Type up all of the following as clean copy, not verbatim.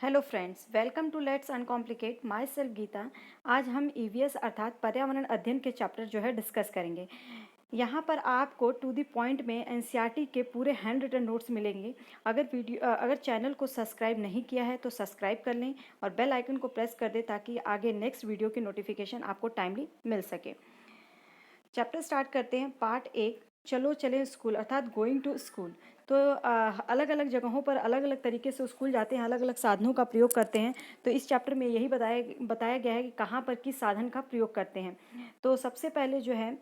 Hello friends, welcome to let's uncomplicate my self Geeta. आज हम EVS अर्थात पर्यावरण अध्ययन के चैप्टर जो है डिस्कस करेंगे। यहाँ पर आपको टू द पॉइंट में एनसीईआरटी के पूरे हैंड रिटन नोट्स मिलेंगे। अगर चैनल को सब्सक्राइब नहीं किया है तो सब्सक्राइब कर लें और बेल आइकन को प्रेस कर दें ताकि आगे नेक्स्ट वीडियो की नोटिफिकेशन आपको टाइमली मिल सके। चैप्टर स्टार्ट करते हैं। पार्ट 1, चलो चले स्कूल अर्थात गोइंग टू स्कूल। तो अलग अलग जगहों पर अलग अलग तरीके से स्कूल जाते हैं, अलग अलग साधनों का प्रयोग करते हैं। तो इस चैप्टर में यही बताया गया है कि कहाँ पर किस साधन का प्रयोग करते हैं। तो सबसे पहले जो है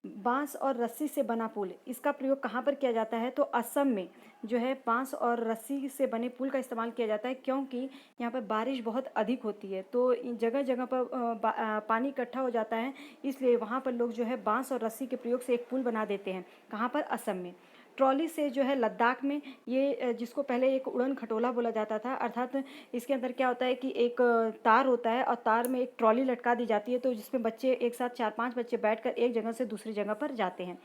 बांस और रस्सी से बना पुल, इसका प्रयोग कहाँ पर किया जाता है? तो असम में जो है बांस और रस्सी से बने पुल का इस्तेमाल किया जाता है, क्योंकि यहाँ पर बारिश बहुत अधिक होती है तो जगह जगह पर पानी इकट्ठा हो जाता है। इसलिए वहाँ पर लोग जो है बांस और रस्सी के प्रयोग से एक पुल बना देते हैं। कहाँ पर? असम में। ट्रॉली से जो है लद्दाख में ये जिसको पहले एक उड़न खटोला बोला जाता था, अर्थात इसके अंदर क्या होता है कि एक तार होता है और तार में एक ट्रॉली लटका दी जाती है, तो जिसमें बच्चे एक साथ 4-5 बच्चे बैठकर एक जगह से दूसरी जगह पर जाते हैं।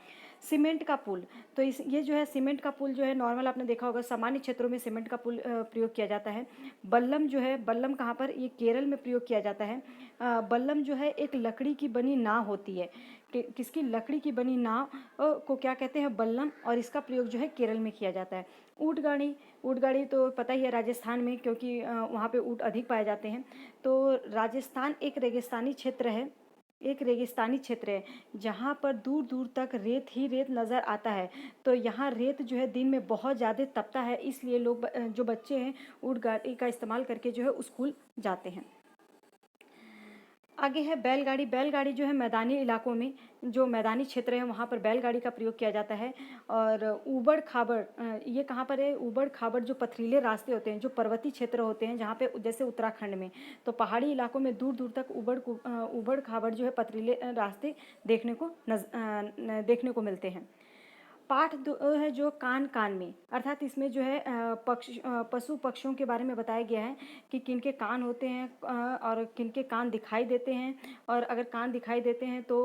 सीमेंट का पुल, तो ये जो है सीमेंट का पुल जो है नॉर्मल आपने देखा होगा, सामान्य क्षेत्रों में सीमेंट का पुल प्रयोग किया जाता है। बल्लम जो है, बल्लम कहाँ पर? ये केरल में प्रयोग किया जाता है। बल्लम जो है एक लकड़ी की बनी नाव होती है। किसकी? लकड़ी की बनी नाव को क्या कहते हैं? बल्लम। और इसका प्रयोग जो है केरल में किया जाता है। ऊँट गाड़ी, ऊँट गाड़ी तो पता ही है राजस्थान में, क्योंकि वहाँ पे ऊँट अधिक पाए जाते हैं। तो राजस्थान एक रेगिस्तानी क्षेत्र है, एक रेगिस्तानी क्षेत्र है जहाँ पर दूर दूर तक रेत ही रेत नज़र आता है। तो यहाँ रेत जो है दिन में बहुत ज़्यादा तपता है, इसलिए लोग जो बच्चे हैं ऊँट गाड़ी का इस्तेमाल करके जो है स्कूल जाते हैं। आगे है बैलगाड़ी। बैलगाड़ी जो है मैदानी इलाकों में, जो मैदानी क्षेत्र है वहाँ पर बैलगाड़ी का प्रयोग किया जाता है। और ऊबड़ खाबड़, ये कहाँ पर है? ऊबड़ खाबड़ जो पथरीले रास्ते होते हैं, जो पर्वतीय क्षेत्र होते हैं, जहाँ पे जैसे उत्तराखंड में, तो पहाड़ी इलाकों में दूर दूर तक ऊबड़ खाबड़ जो है पथरीले रास्ते देखने को मिलते हैं। पाठ 2 है जो कान कान में, अर्थात इसमें जो है पशु पक्षियों के बारे में बताया गया है कि किनके कान होते हैं और किनके कान दिखाई देते हैं। और अगर कान दिखाई देते हैं तो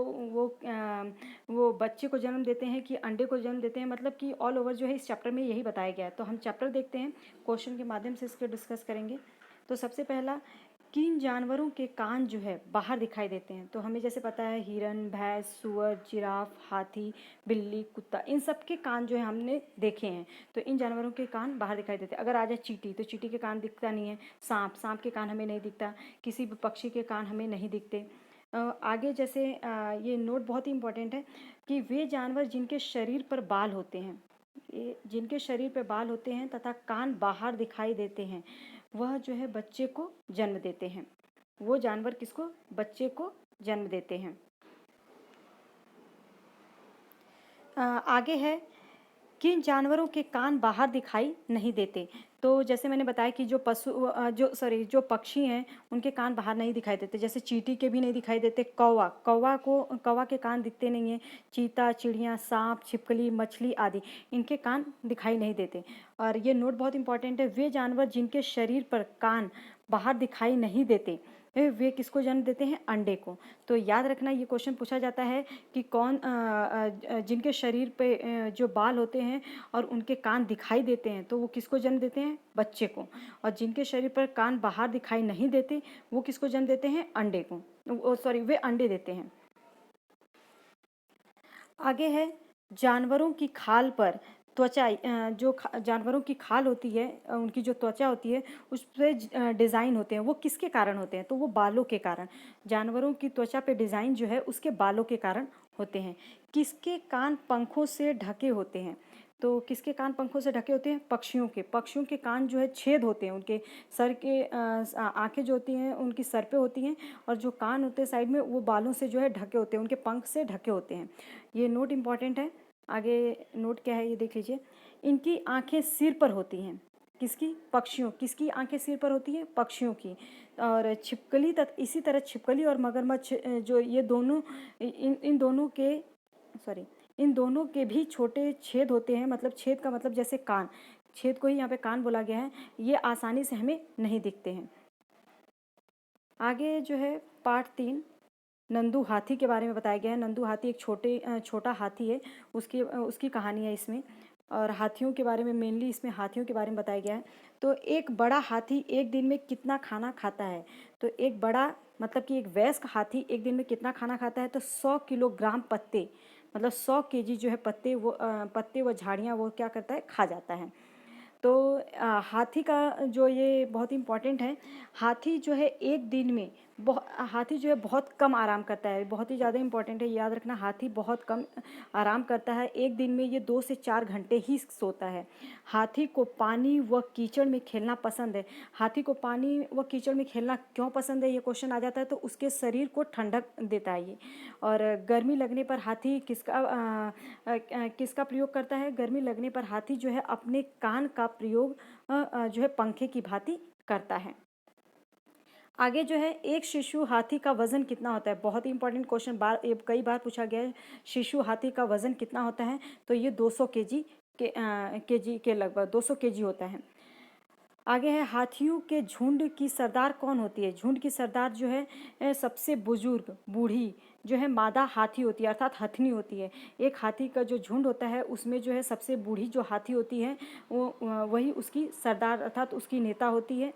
वो बच्चे को जन्म देते हैं कि अंडे को जन्म देते हैं, मतलब कि ऑल ओवर जो है इस चैप्टर में यही बताया गया है। तो हम चैप्टर देखते हैं, क्वेश्चन के माध्यम से इसको डिस्कस करेंगे। तो सबसे पहला, किन जानवरों के कान जो है बाहर दिखाई देते हैं? तो हमें जैसे पता है हिरन, भैंस, सुअर, जिराफ, हाथी, बिल्ली, कुत्ता, इन सब के कान जो है हमने देखे हैं। तो इन जानवरों के कान बाहर दिखाई देते हैं। अगर आ जाए चींटी, तो चींटी के कान दिखता नहीं है। सांप, सांप के कान हमें नहीं दिखता। किसी भी पक्षी के कान हमें नहीं दिखते। आगे जैसे ये नोट बहुत ही इंपॉर्टेंट है कि वे जानवर जिनके शरीर पर बाल होते हैं, ये जिनके शरीर पर बाल होते हैं तथा कान बाहर दिखाई देते हैं, वह जो है बच्चे को जन्म देते हैं। वो जानवर किसको? बच्चे को जन्म देते हैं। आगे है, किन जानवरों के कान बाहर दिखाई नहीं देते? तो जैसे मैंने बताया कि जो पक्षी हैं उनके कान बाहर नहीं दिखाई देते, जैसे चींटी के भी नहीं दिखाई देते। कौवा के कान दिखते नहीं हैं। चीता, चिड़िया, सांप, छिपकली, मछली आदि, इनके कान दिखाई नहीं देते। और ये नोट बहुत इंपॉर्टेंट है, वे जानवर जिनके शरीर पर कान बाहर दिखाई नहीं देते, वे किसको जन्म देते हैं? अंडे को। तो याद रखना, ये क्वेश्चन पूछा जाता है कि जिनके शरीर पे जो बाल होते हैं और उनके कान दिखाई देते हैं, तो वो किसको जन्म देते हैं? बच्चे को। और जिनके शरीर पर कान बाहर दिखाई नहीं देते, वो किसको जन्म देते हैं? अंडे को। सॉरी, वे अंडे देते हैं। आगे है, जानवरों की खाल पर त्वचा, जानवरों की खाल होती है, उनकी जो त्वचा होती है उस पर डिज़ाइन होते हैं, वो किसके कारण होते हैं? तो वो बालों के कारण। जानवरों की त्वचा पे डिज़ाइन जो है उसके बालों के कारण होते हैं। किसके कान पंखों से ढके होते हैं? तो किसके कान पंखों से ढके होते हैं? पक्षियों के कान जो है छेद होते हैं, उनके सर के आँखें जो होती हैं उनकी सर पे होती हैं, और जो कान होते हैं साइड में वो बालों से जो है ढके होते हैं, उनके पंख से ढके होते हैं। ये नोट इम्पॉर्टेंट है। आगे नोट क्या है ये देख लीजिए। इनकी आंखें सिर पर होती हैं। किसकी? पक्षियों। किसकी आंखें सिर पर होती हैं? पक्षियों की। और छिपकली इसी तरह छिपकली और मगरमच्छ, जो ये दोनों, इन दोनों के, सॉरी, इन दोनों के भी छोटे छेद होते हैं, मतलब छेद का मतलब जैसे कान, छेद को ही यहाँ पे कान बोला गया है। ये आसानी से हमें नहीं दिखते हैं। आगे जो है पार्ट 3, नंदू हाथी के बारे में बताया गया है। नंदू हाथी एक छोटा हाथी है, उसकी कहानी है इसमें। और हाथियों के बारे में, मेनली इसमें हाथियों के बारे में बताया गया है। तो एक बड़ा हाथी एक दिन में कितना खाना खाता है? तो एक बड़ा मतलब कि एक वयस्क हाथी एक दिन में कितना खाना खाता है? तो 100 किलोग्राम पत्ते, मतलब 100 केजी जो है पत्ते, वो पत्ते व झाड़ियाँ वो क्या करता है, खा जाता है। तो हाथी का जो ये बहुत इम्पॉर्टेंट है, हाथी जो है एक दिन में हाथी जो है बहुत कम आराम करता है, बहुत ही ज़्यादा इम्पॉर्टेंट है, याद रखना। हाथी बहुत कम आराम करता है, एक दिन में ये 2 से 4 घंटे ही सोता है। हाथी को पानी व कीचड़ में खेलना पसंद है। हाथी को पानी व कीचड़ में खेलना क्यों पसंद है, ये क्वेश्चन आ जाता है। तो उसके शरीर को ठंडक देता है ये। और गर्मी लगने पर हाथी किसका प्रयोग करता है? गर्मी लगने पर हाथी जो है अपने कान का प्रयोग जो है पंखे की भांति करता है। आगे जो है, एक शिशु हाथी का वजन कितना होता है? बहुत ही इंपॉर्टेंट क्वेश्चन, ये कई बार पूछा गया है। शिशु हाथी का वजन कितना होता है? तो ये 200 केजी के लगभग 200 केजी होता है। आगे है, हाथियों के झुंड की सरदार कौन होती है? झुंड की सरदार जो है सबसे बुजुर्ग बूढ़ी जो है मादा हाथी होती है, अर्थात हथनी होती है। एक हाथी का जो झुंड होता है उसमें जो है सबसे बूढ़ी जो हाथी होती है वो वही उसकी सरदार अर्थात उसकी नेता होती है।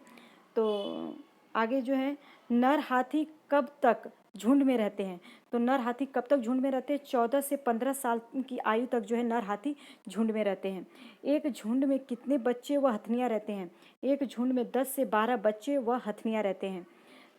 तो आगे जो है, नर हाथी कब तक झुंड में रहते हैं? तो नर हाथी कब तक झुंड में रहते हैं? 14 से 15 साल की आयु तक जो है नर हाथी झुंड में रहते हैं। एक झुंड में कितने बच्चे व हथनियाँ रहते हैं? एक झुंड में 10 से 12 बच्चे व हथनियाँ रहते हैं।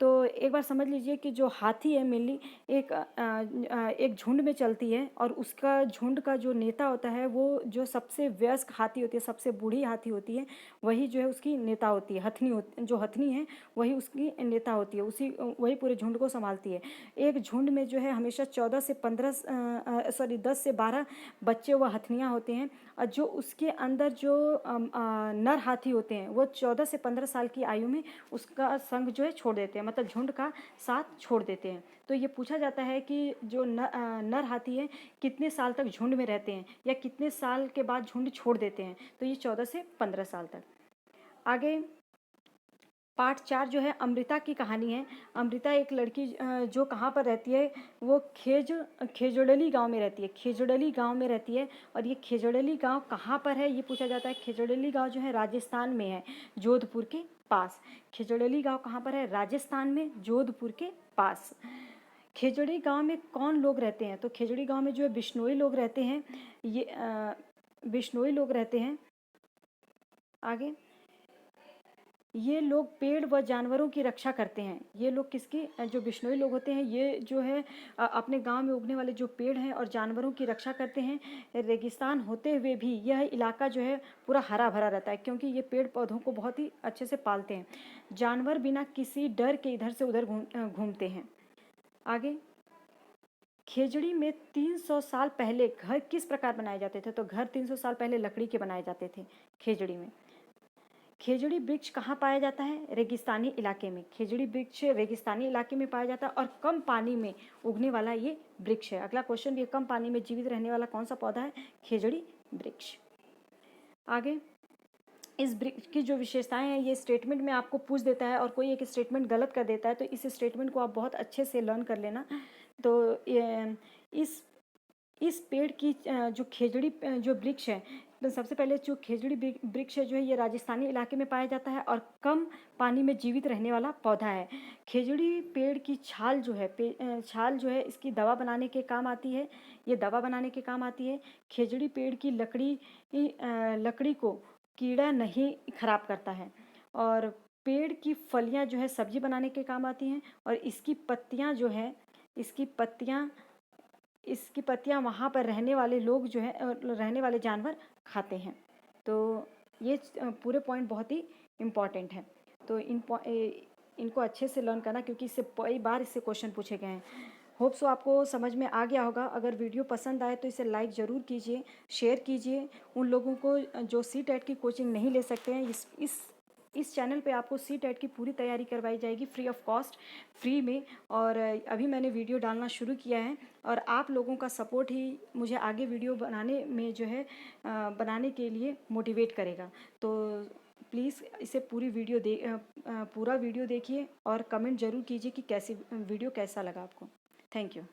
तो एक बार समझ लीजिए कि जो हाथी है मेनली एक झुंड में चलती है, और उसका झुंड का जो नेता होता है वो जो सबसे वयस्क हाथी होती है, सबसे बूढ़ी हाथी होती है, वही जो है उसकी नेता होती है। जो हथनी है वही उसकी नेता होती है, वही पूरे झुंड को संभालती है। एक झुंड में जो है हमेशा 10 से 12 बच्चे व हथनियाँ होते हैं, और जो उसके अंदर जो नर हाथी होते हैं वो 14 से 15 साल की आयु में उसका संग जो है छोड़ देते हैं, मतलब झुंड का साथ छोड़ देते हैं। तो ये पूछा जाता है कि जो नर हाथी है कितने साल तक झुंड में रहते हैं, या कितने साल के बाद झुंड छोड़ देते हैं? तो ये 14 से 15 साल तक। आगे पार्ट 4 जो है अमृता की कहानी है। अमृता एक लड़की जो कहाँ पर रहती है? वो खेजड़ली गांव में रहती है। खेजड़ली गांव में रहती है, और ये खेजड़ली गांव कहाँ पर है ये पूछा जाता है। खेजड़ली गांव जो है राजस्थान में है, जोधपुर के पास। खेजड़ली गांव कहाँ पर है? राजस्थान में, जोधपुर के पास। खेजड़ी गांव में कौन लोग रहते हैं? तो खेजड़ी गांव में जो है बिश्नोई लोग रहते हैं। ये बिश्नोई लोग रहते हैं। आगे, ये लोग पेड़ व जानवरों की रक्षा करते हैं। ये लोग किसकी? जो बिश्नोई लोग होते हैं ये जो है अपने गांव में उगने वाले जो पेड़ हैं और जानवरों की रक्षा करते हैं। रेगिस्तान होते हुए भी यह इलाका जो है पूरा हरा भरा रहता है, क्योंकि ये पेड़ पौधों को बहुत ही अच्छे से पालते हैं। जानवर बिना किसी डर के इधर से उधर घूमते हैं। आगे, खेजड़ी में 300 साल पहले घर किस प्रकार बनाए जाते थे? तो घर 300 साल पहले लकड़ी के बनाए जाते थे खेजड़ी में। खेजड़ी वृक्ष कहाँ पाया जाता है? रेगिस्तानी इलाके में। खेजड़ी वृक्ष रेगिस्तानी इलाके में पाया जाता है, और कम पानी में उगने वाला ये वृक्ष है। अगला क्वेश्चन भी है, कम पानी में जीवित रहने वाला कौन सा पौधा है? खेजड़ी वृक्ष। आगे, इस वृक्ष की जो विशेषताएं हैं ये स्टेटमेंट में आपको पूछ देता है, और कोई एक स्टेटमेंट गलत कर देता है, तो इस स्टेटमेंट को आप बहुत अच्छे से लर्न कर लेना। तो इस इस पेड़ की जो खेजड़ी जो वृक्ष है, तो सबसे पहले जो खेजड़ी वृक्ष है जो है ये राजस्थानी इलाके में पाया जाता है, और कम पानी में जीवित रहने वाला पौधा है। खेजड़ी पेड़ की छाल जो है छाल जो है इसकी दवा बनाने के काम आती है। ये दवा बनाने के काम आती है। खेजड़ी पेड़ की लकड़ी को कीड़ा नहीं खराब करता है, और पेड़ की फलियां जो है सब्जी बनाने के काम आती हैं, और इसकी पत्तियां जो है इसकी पत्तियां वहाँ पर रहने वाले लोग जो है रहने वाले जानवर खाते हैं। तो ये पूरे पॉइंट बहुत ही इम्पॉर्टेंट हैं। तो इनको अच्छे से लर्न करना, क्योंकि इससे कई बार इससे क्वेश्चन पूछे गए हैं। होप सो आपको समझ में आ गया होगा। अगर वीडियो पसंद आए तो इसे लाइक ज़रूर कीजिए, शेयर कीजिए उन लोगों को जो सी-टेट की कोचिंग नहीं ले सकते हैं। इस चैनल पे आपको सी-टेट की पूरी तैयारी करवाई जाएगी फ्री ऑफ कॉस्ट, फ्री में। और अभी मैंने वीडियो डालना शुरू किया है, और आप लोगों का सपोर्ट ही मुझे आगे वीडियो बनाने में जो है बनाने के लिए मोटिवेट करेगा। तो प्लीज़ इसे पूरा वीडियो देखिए, और कमेंट ज़रूर कीजिए कि वीडियो कैसा लगा आपको। Thank you.